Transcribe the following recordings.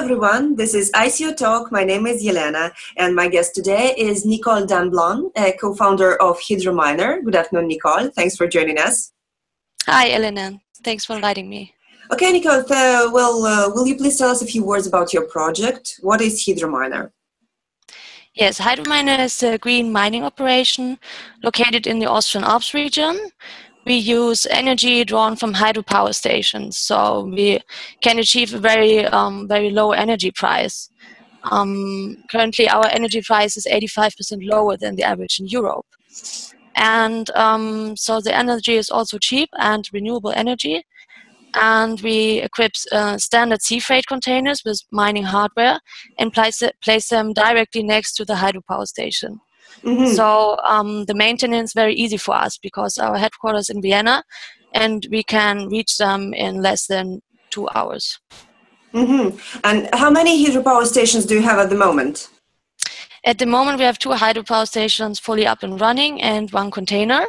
everyone, this is ICO Talk. My name is Yelena, and my guest today is Nicole Damblon, a co-founder of Hydrominer. Good afternoon, Nicole. Thanks for joining us. Hi, Elena. Thanks for inviting me. Okay, Nicole, will you please tell us a few words about your project? What is Hydrominer? Yes, Hydrominer is a green mining operation located in the Austrian Alps region. We use energy drawn from hydropower stations, so we can achieve a very low energy price. Currently, our energy price is 85% lower than the average in Europe. And so the energy is also cheap and renewable energy. And we equip standard sea freight containers with mining hardware and place them directly next to the hydropower station. Mm-hmm. So the maintenance is very easy for us because our headquarters in Vienna, and we can reach them in less than 2 hours. Mm-hmm. And how many hydropower stations do you have at the moment? At the moment, we have 2 hydropower stations fully up and running and 1 container.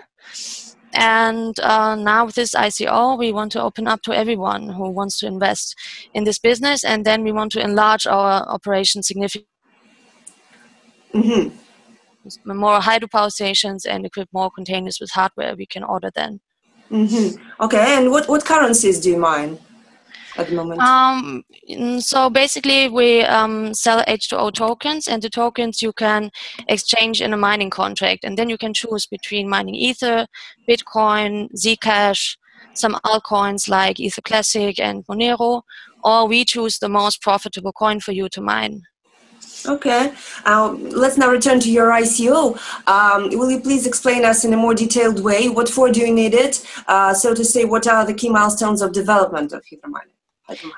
And now with this ICO, we want to open up to everyone who wants to invest in this business, and then we want to enlarge our operation significantly. Mm-hmm. More hydropower stations and equip more containers with hardware we can order then. Mm-hmm. Okay, and what currencies do you mine at the moment? So basically we sell H2O tokens, and the tokens you can exchange in a mining contract, and then you can choose between mining Ether, Bitcoin, Zcash, some altcoins like Ether Classic and Monero, or we choose the most profitable coin for you to mine. Okay, let's now return to your ICO. Will you please explain us in a more detailed way what for do you need it? So to say, what are the key milestones of development of Hydrominer?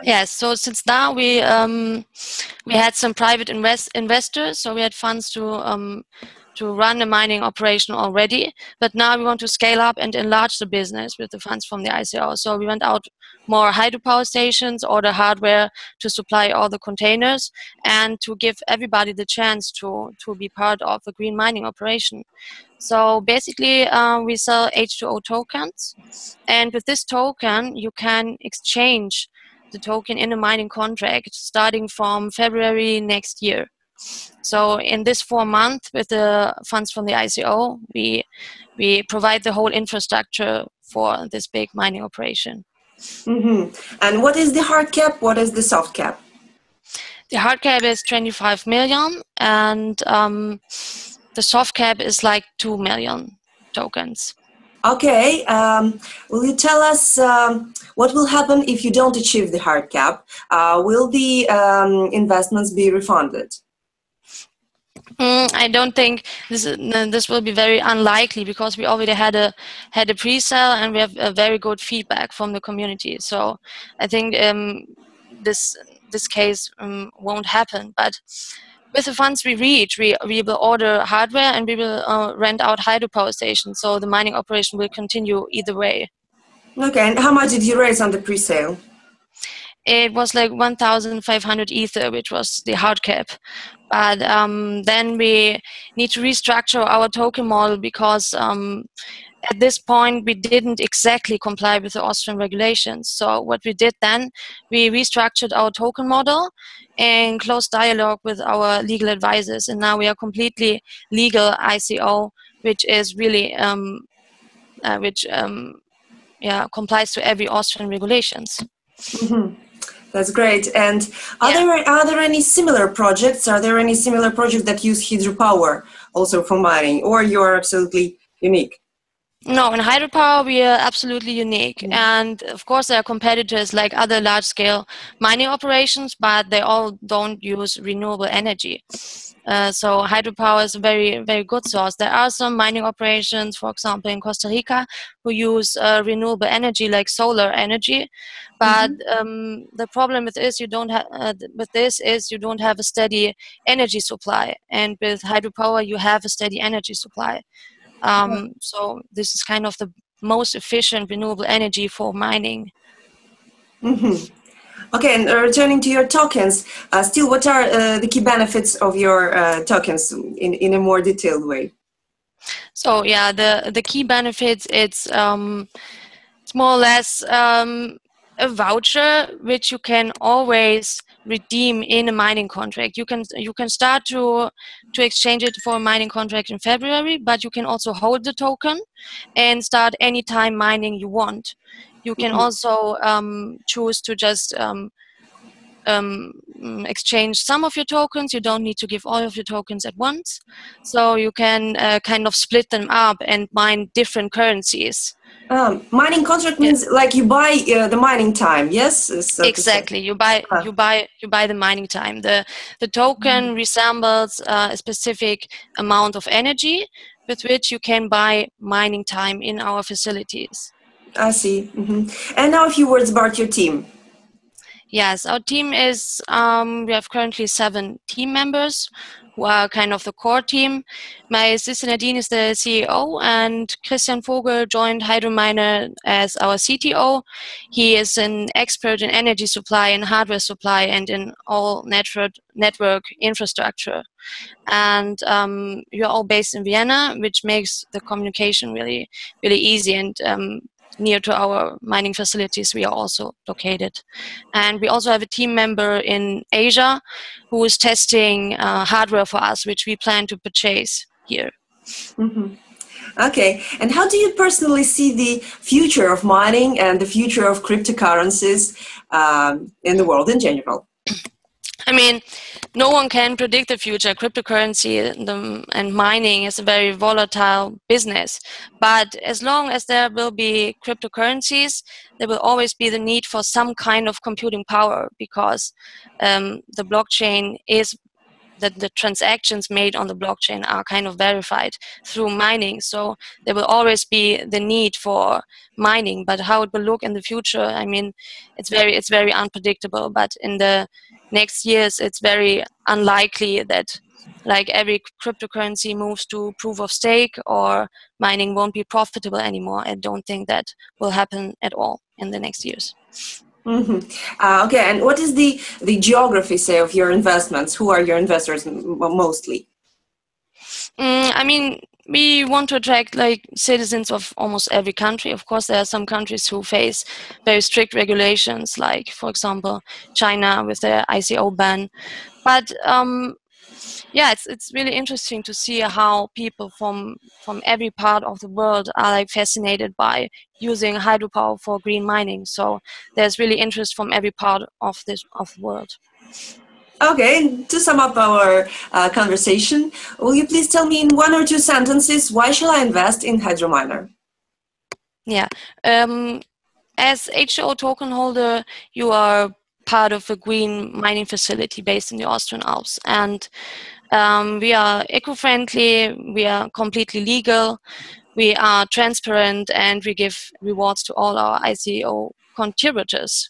Yes, so since now we had some private investors, so we had funds to run a mining operation already, but now we want to scale up and enlarge the business with the funds from the ICO. So we went out more hydropower stations, order hardware to supply all the containers, and to give everybody the chance to be part of a green mining operation. So basically, we sell H2O tokens, and with this token, you can exchange the token in a mining contract starting from February next year. So in this 4 months, with the funds from the ICO, we provide the whole infrastructure for this big mining operation. Mm-hmm. And what is the hard cap? What is the soft cap? The hard cap is 25 million, and the soft cap is like 2 million tokens. Okay, will you tell us what will happen if you don't achieve the hard cap? Will the investments be refunded? I don't think this will be very unlikely because we already had a pre-sale and we have a very good feedback from the community. So I think this case won't happen. But with the funds we reach, we will order hardware and we will rent out hydropower stations. So the mining operation will continue either way. Okay, and how much did you raise on the pre-sale? It was like 1,500 Ether, which was the hard cap. But then we need to restructure our token model because at this point we didn't exactly comply with the Austrian regulations. So what we did then, we restructured our token model in close dialogue with our legal advisors, and now we are completely legal ICO, which is really complies to every Austrian regulations. Mm-hmm. That's great. And are there any similar projects? Are there any similar projects that use hydropower also for mining, or you're absolutely unique? No, in hydropower we are absolutely unique. Mm-hmm. And of course there are competitors like other large-scale mining operations, but they all don't use renewable energy. So hydropower is a very, very good source. There are some mining operations, for example, in Costa Rica, who use renewable energy like solar energy. But the problem with this, you don't have a steady energy supply, and with hydropower, you have a steady energy supply. So this is kind of the most efficient renewable energy for mining. Mm-hmm. Okay, and returning to your tokens, still, what are the key benefits of your tokens in a more detailed way? So yeah, the key benefits, it's more or less a voucher which you can always redeem in a mining contract. You can start to exchange it for a mining contract in February, but you can also hold the token and start anytime mining you want. You can also choose to just exchange some of your tokens. You don't need to give all of your tokens at once. So you can kind of split them up and mine different currencies. Mining contract means like you buy the mining time, yes? So exactly. You buy the mining time. The token resembles a specific amount of energy with which you can buy mining time in our facilities. I see. And now a few words about your team. Yes, our team is, we have currently 7 team members who are kind of the core team. My sister Nadine is the CEO, and Christian Vogel joined Hydrominer as our CTO. He is an expert in energy supply and hardware supply and in all network infrastructure. And you're all based in Vienna, which makes the communication really, really easy, and near to our mining facilities we are also located. And we also have a team member in Asia who is testing hardware for us, which we plan to purchase here. Okay, and how do you personally see the future of mining and the future of cryptocurrencies in the world in general? I mean, no one can predict the future. Cryptocurrency and mining is a very volatile business. But as long as there will be cryptocurrencies, there will always be the need for some kind of computing power, because the blockchain is that the transactions made on the blockchain are kind of verified through mining. So there will always be the need for mining. But how it will look in the future, I mean, it's very unpredictable. But in the next years, it's very unlikely that like every cryptocurrency moves to proof of stake or mining won't be profitable anymore. I don't think that will happen at all in the next years. Okay, and what is the geography, say, of your investments? Who are your investors mostly? I mean, we want to attract like citizens of almost every country. Of course, there are some countries who face very strict regulations, like, for example, China with their ICO ban. But yeah, it's really interesting to see how people from every part of the world are like fascinated by using hydropower for green mining. So there's really interest from every part of the world. Okay, to sum up our conversation, will you please tell me in 1 or 2 sentences, why shall I invest in Hydrominer? Yeah, as HO token holder, you are part of a green mining facility based in the Austrian Alps, and we are eco-friendly, we are completely legal, we are transparent, and we give rewards to all our ICO contributors.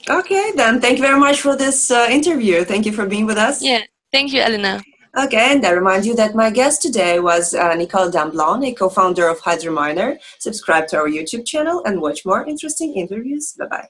Okay, then thank you very much for this interview. Thank you for being with us. Yeah, thank you, Elena. Okay, and I remind you that my guest today was Nicole Damblon, a co-founder of Hydrominer. Subscribe to our YouTube channel and watch more interesting interviews. Bye-bye.